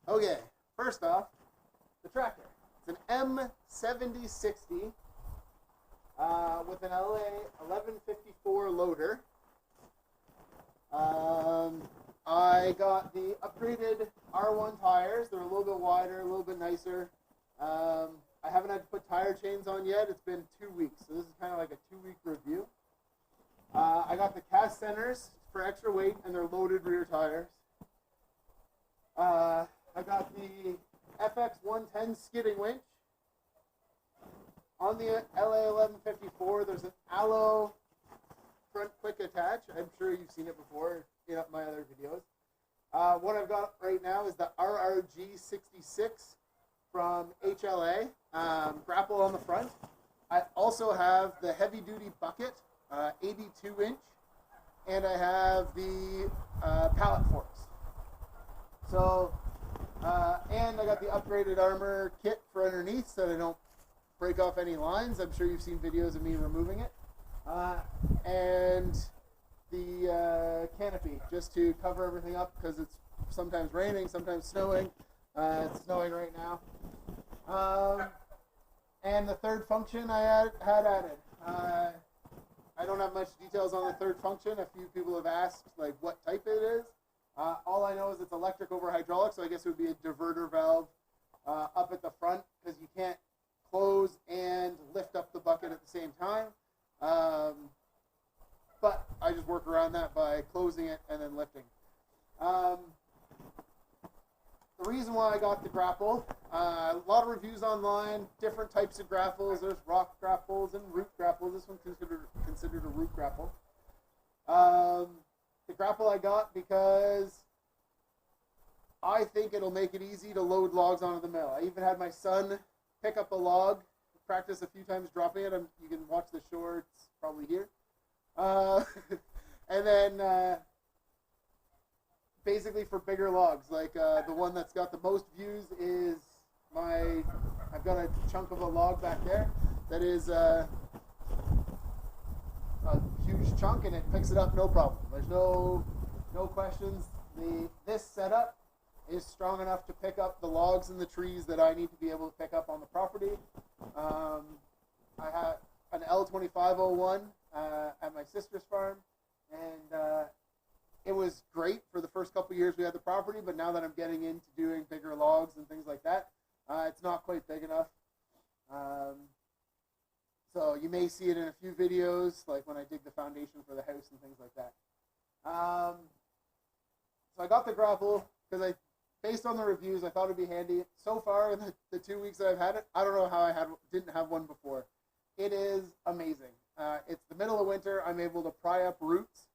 Okay, first off, the tractor. It's an M7060 with an LA1154 Loader. I got the upgraded R1 tires. They're a little bit wider, a little bit nicer. I haven't had to put tire chains on yet. It's been 2 weeks, so this is kind of like a 2-week review. I got the H.A.S centers for extra weight, and they're loaded rear tires. I got the FX110 Skidding winch. On the LA1154, there's an alloy front quick attach. I'm sure you've seen it before in my other videos. What I've got right now is the R1G66 from H.A.S. Grapple on the front. I also have the heavy-duty bucket, 82-inch, and I have the pallet forks. So, and I got the upgraded armor kit for underneath so that I don't break off any lines. I'm sure you've seen videos of me removing it. And the canopy, just to cover everything up because it's sometimes raining, sometimes snowing. It's snowing right now. And the third function I had added. I don't have much details on the third function. A few people have asked like what type it is. All I know is it's electric over hydraulic, so I guess it would be a diverter valve up at the front because you can't close and lift up the bucket at the same time. But I just work around that by closing it and then lifting. The reason why I got the Grapple, a lot of reviews online, different types of grapples. There's rock grapples and root grapples. This one's considered a root grapple. The Grapple I got because I think it'll make it easy to load logs onto the mill. I even had my son pick up a log, practice a few times dropping it. You can watch the shorts probably here. And then basically for bigger logs, like the one that's got the most views is I've got a chunk of a log back there that is a huge chunk, and it picks it up no problem. There's no questions. This setup is strong enough to pick up the logs and the trees that I need to be able to pick up on the property. I have an L2501 at my sister's farm, and it was great for the first couple years we had the property, but now that I'm getting into doing bigger logs and things like that, it's not quite big enough. So you may see it in a few videos, like when I dig the foundation for the house and things like that. So I got the Grapple because based on the reviews, I thought it'd be handy. So far, in the 2 weeks that I've had it, I don't know how I didn't have one before. It is amazing. It's the middle of winter. I'm able to pry up roots.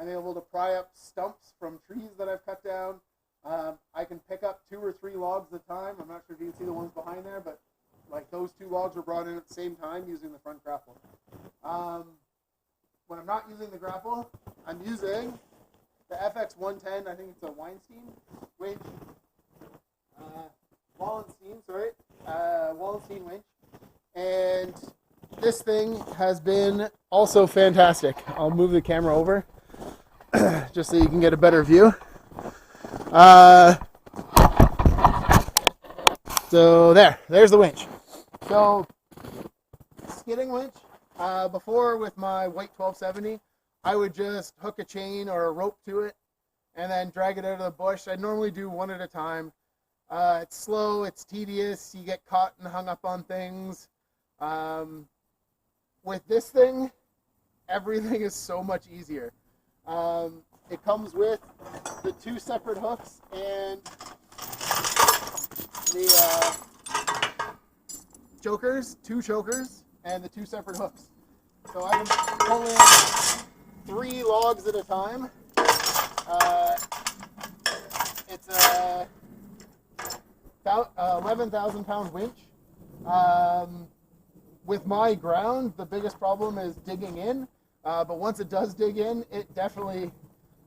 I'm able to pry up stumps from trees that I've cut down. I can pick up 2 or 3 logs at a time. I'm not sure if you can see the ones behind there, but like those 2 logs were brought in at the same time using the front Grapple. When I'm not using the Grapple, I'm using the FX110, I think it's a Wallenstein winch. Wallenstein winch. And this thing has been also fantastic. I'll move the camera over just so you can get a better view. So there's the winch. So skidding winch, before with my white 1270, I would just hook a chain or a rope to it and then drag it out of the bush. I normally do one at a time. It's slow, it's tedious, you get caught and hung up on things. With this thing, everything is so much easier. It comes with the 2 separate hooks and the chokers, 2 chokers, and the 2 separate hooks. So I can pull in 3 logs at a time. It's a 11,000 pound winch. With my ground, the biggest problem is digging in, but once it does dig in, it definitely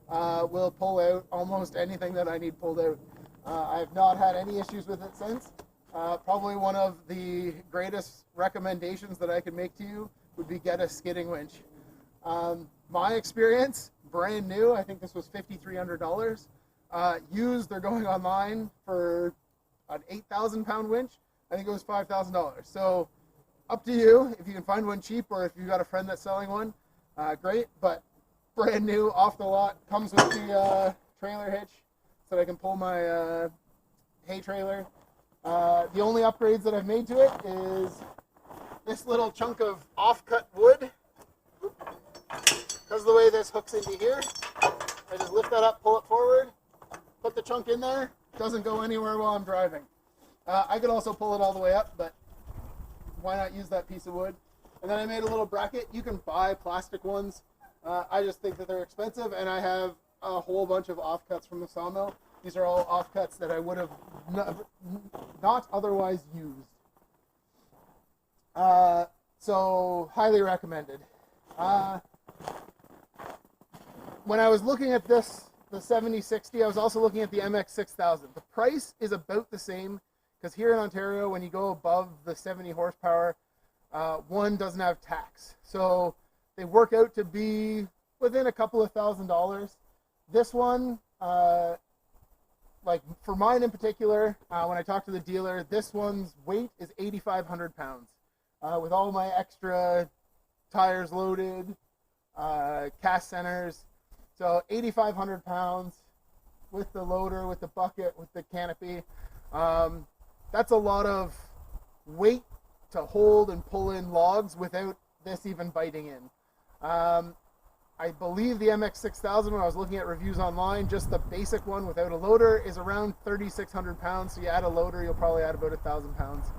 will pull out almost anything that I need pulled out. I've not had any issues with it since. Probably one of the greatest recommendations that I could make to you would be get a skidding winch. My experience, brand new, I think this was $5,300. Used, they're going online for an 8,000 pound winch. I think it was $5,000. So up to you if you can find one cheap, or if you've got a friend that's selling one, great. But brand new, off the lot, comes with the trailer hitch so that I can pull my hay trailer. The only upgrades that I've made to it is this little chunk of off-cut wood. Because of the way this hooks into here, I just lift that up, pull it forward, put the chunk in there. Doesn't go anywhere while I'm driving. I could also pull it all the way up, but why not use that piece of wood? And then I made a little bracket. You can buy plastic ones. I just think that they're expensive, and I have a whole bunch of offcuts from the sawmill. These are all offcuts that I would have not otherwise used. So highly recommended. When I was looking at this, the 7060, I was also looking at the MX6000. The price is about the same, because here in Ontario, when you go above the 70 horsepower, one doesn't have tax. So they work out to be within a couple of $1,000s. This one, like for mine in particular, when I talked to the dealer, this one's weight is 8,500 pounds. With all my extra tires loaded, cast centers. So 8,500 pounds with the loader, with the bucket, with the canopy. That's a lot of weight to hold and pull in logs without this even biting in. I believe the MX6000, when I was looking at reviews online, just the basic one without a loader is around 3,600 pounds. So you add a loader, you'll probably add about 1,000 pounds.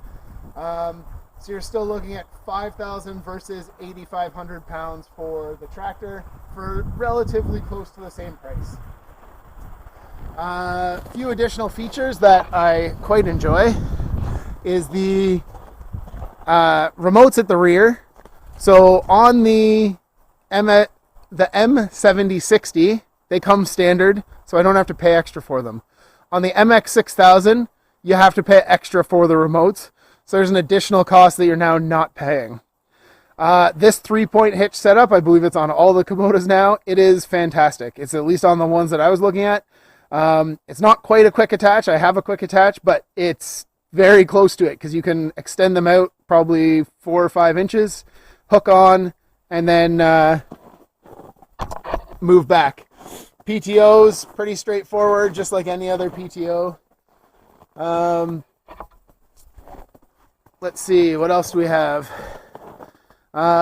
So you're still looking at 5,000 versus 8,500 pounds for the tractor for relatively close to the same price. A few additional features that I quite enjoy is the remotes at the rear. So on the M7060, they come standard, so I don't have to pay extra for them. On the MX6000, you have to pay extra for the remotes. So there's an additional cost that you're now not paying. This 3-point hitch setup, I believe it's on all the Kubotas now. It is fantastic. It's at least on the ones that I was looking at. It's not quite a quick attach. I have a quick attach, but it's very close to it because you can extend them out probably 4 or 5 inches, hook on, and then move back. PTO's pretty straightforward, just like any other PTO. Let's see, what else do we have?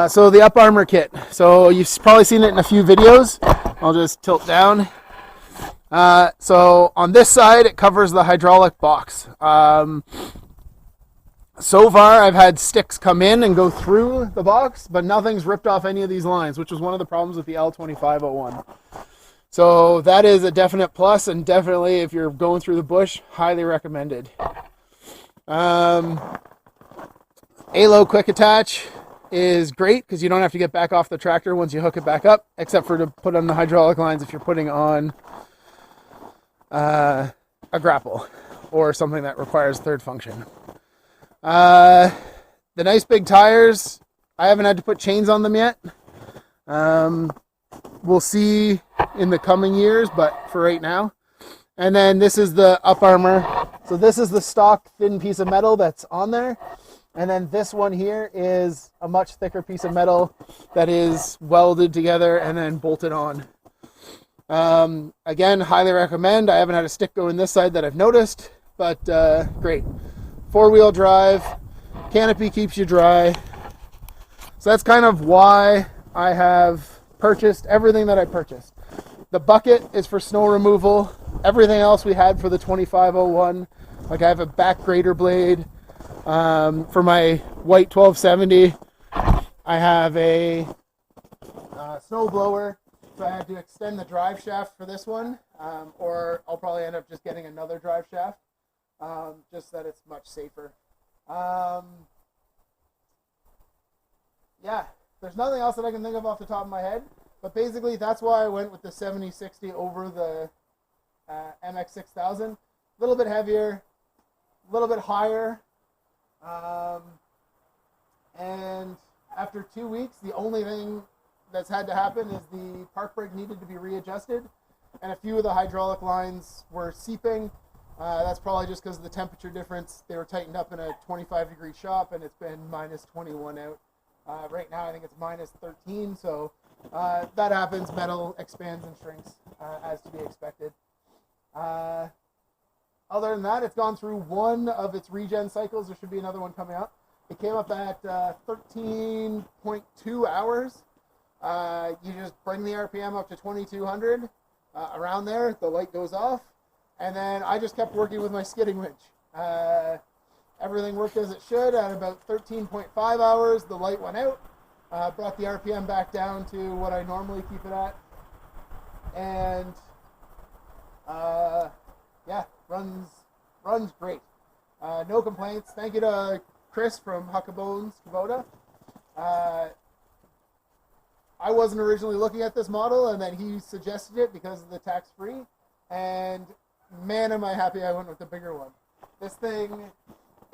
So the up armor kit. So you've probably seen it in a few videos. I'll just tilt down. So on this side, it covers the hydraulic box. So far, I've had sticks come in and go through the box, but nothing's ripped off any of these lines, which was one of the problems with the L2501. So that is a definite plus, and definitely if you're going through the bush, highly recommended. ALO quick attach is great because you don't have to get back off the tractor once you hook it back up, except for to put on the hydraulic lines if you're putting on a grapple or something that requires third function. The nice big tires, I haven't had to put chains on them yet. We'll see in the coming years, but for right now. And then this is the up armor. So this is the stock thin piece of metal that's on there. And then this one here is a much thicker piece of metal that is welded together and then bolted on. Again, highly recommend. I haven't had a stick go in this side that I've noticed, but great. 4-wheel drive, canopy keeps you dry. So that's kind of why I have purchased everything that I purchased. The bucket is for snow removal. Everything else we had for the 2501. Like I have a back grader blade. For my white 1270, I have a snow blower, so I had to extend the drive shaft for this one, or I'll probably end up just getting another drive shaft, just that it's much safer. Yeah, there's nothing else that I can think of off the top of my head, but basically that's why I went with the 7060 over the MX6000. A little bit heavier, a little bit higher. And after 2 weeks, the only thing that's had to happen is the park brake needed to be readjusted. and a few of the hydraulic lines were seeping. That's probably just because of the temperature difference. They were tightened up in a 25-degree shop, and it's been minus 21 out. Right now, I think it's minus 13, so that happens. Metal expands and shrinks as to be expected. Other than that, it's gone through one of its regen cycles. There should be another one coming up. It came up at 13.2 hours. You just bring the RPM up to 2200, around there, the light goes off, and then I just kept working with my skidding winch. Everything worked as it should. At about 13.5 hours, the light went out, brought the RPM back down to what I normally keep it at, and yeah, runs great. No complaints. Thank you to Chris from Huckabones Kubota. I wasn't originally looking at this model, and then he suggested it because of the tax-free, and man, am I happy I went with the bigger one. This thing,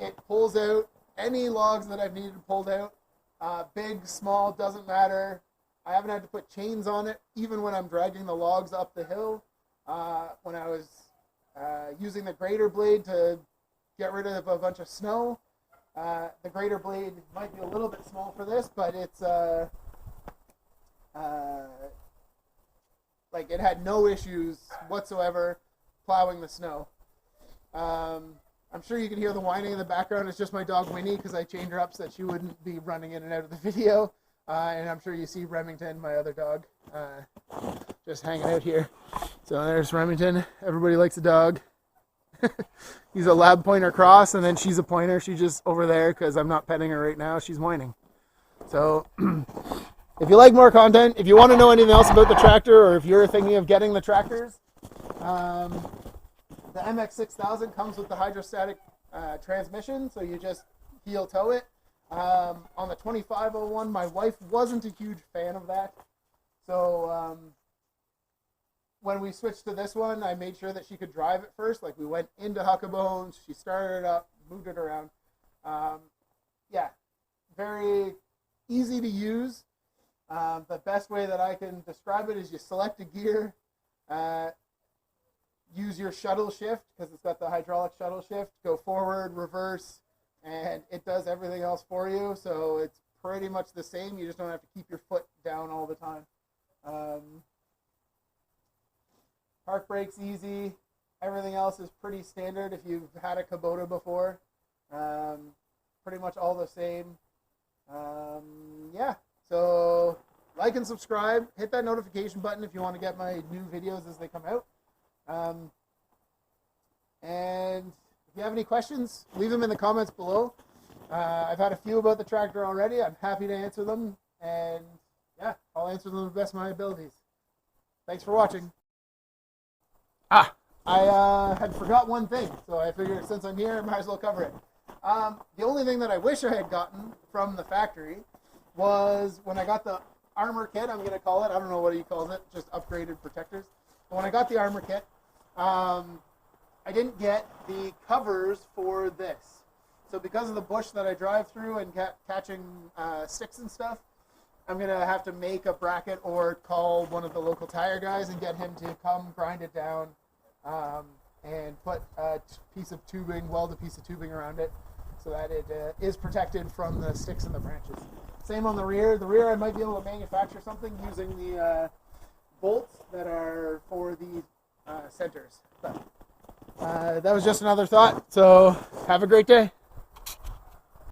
it pulls out any logs that I've needed pulled out. Big, small, doesn't matter. I haven't had to put chains on it, even when I'm dragging the logs up the hill. When I was using the grader blade to get rid of a bunch of snow, the grader blade might be a little bit small for this, but it's like it had no issues whatsoever plowing the snow. I'm sure you can hear the whining in the background. It's just my dog Winnie, because I chained her up so that she wouldn't be running in and out of the video. And I'm sure you see Remington, my other dog, just hanging out here. So there's Remington. Everybody likes a dog. He's a lab pointer cross, and then she's a pointer. She's just over there because I'm not petting her right now. She's whining. So if you like more content, if you want to know anything else about the tractor, or if you're thinking of getting the tractors, the MX6000 comes with the hydrostatic transmission, so you just heel toe it. On the 2501, my wife wasn't a huge fan of that, so when we switched to this one, I made sure that she could drive it first. Like, we went into Huckabones, she started it up, moved it around. Yeah, very easy to use. The best way that I can describe it is you select a gear, use your shuttle shift, because it's got the hydraulic shuttle shift, go forward, reverse, and it does everything else for you. So it's pretty much the same. You just don't have to keep your foot down all the time. Park brake's easy. Everything else is pretty standard if you've had a Kubota before. Pretty much all the same. Yeah, so like and subscribe. Hit that notification button if you want to get my new videos as they come out. And if you have any questions, leave them in the comments below. I've had a few about the tractor already. I'm happy to answer them. And yeah, I'll answer them to the best of my abilities. Thanks for watching. I had forgot one thing, so I figured since I'm here, I might as well cover it. The only thing that I wish I had gotten from the factory was when I got the armor kit, I'm going to call it. I don't know what he calls it, just upgraded protectors. But when I got the armor kit, I didn't get the covers for this. So because of the bush that I drive through and catching sticks and stuff, I'm going to have to make a bracket or call one of the local tire guys and get him to come grind it down and put a piece of tubing, weld a piece of tubing around it so that it is protected from the sticks and the branches. Same on the rear. The rear I might be able to manufacture something using the bolts that are for the centers. But that was just another thought. So have a great day.